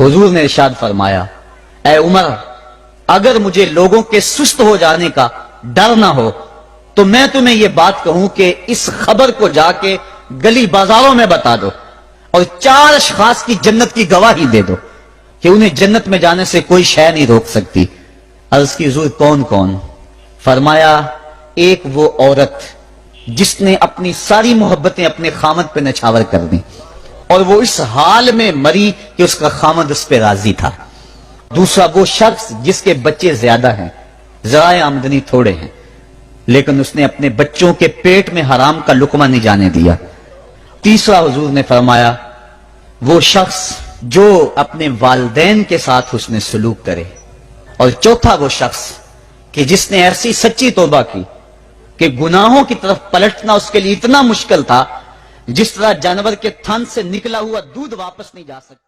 हुजूर ने इरशाद फरमाया, ऐ उमर, अगर मुझे लोगों के सुस्त हो जाने का डर ना हो तो मैं तुम्हें यह बात कहूं कि इस खबर को जाके गली बाजारों में बता दो और 4 अशखास की जन्नत की गवाही दे दो कि उन्हें जन्नत में जाने से कोई शय नहीं रोक सकती। अर्ज की हुजूर कौन कौन? फरमाया, एक वो औरत जिसने अपनी सारी मोहब्बतें अपने खामद पे नछावर कर दी और वो इस हाल में मरी कि उसका खामद उस पर राजी था। दूसरा वो शख्स जिसके बच्चे ज्यादा हैं, ज़राए आमदनी थोड़े हैं, लेकिन उसने अपने बच्चों के पेट में हराम का लुकमा नहीं जाने दिया। तीसरा हुजूर ने फरमाया, वो शख्स जो अपने वालिदैन के साथ हुस्न सलूक करे। और चौथा वो शख्स कि जिसने ऐसी सच्ची तौबा की कि गुनाहों की तरफ पलटना उसके लिए इतना मुश्किल था जिस तरह जानवर के थन से निकला हुआ दूध वापस नहीं जा सकता।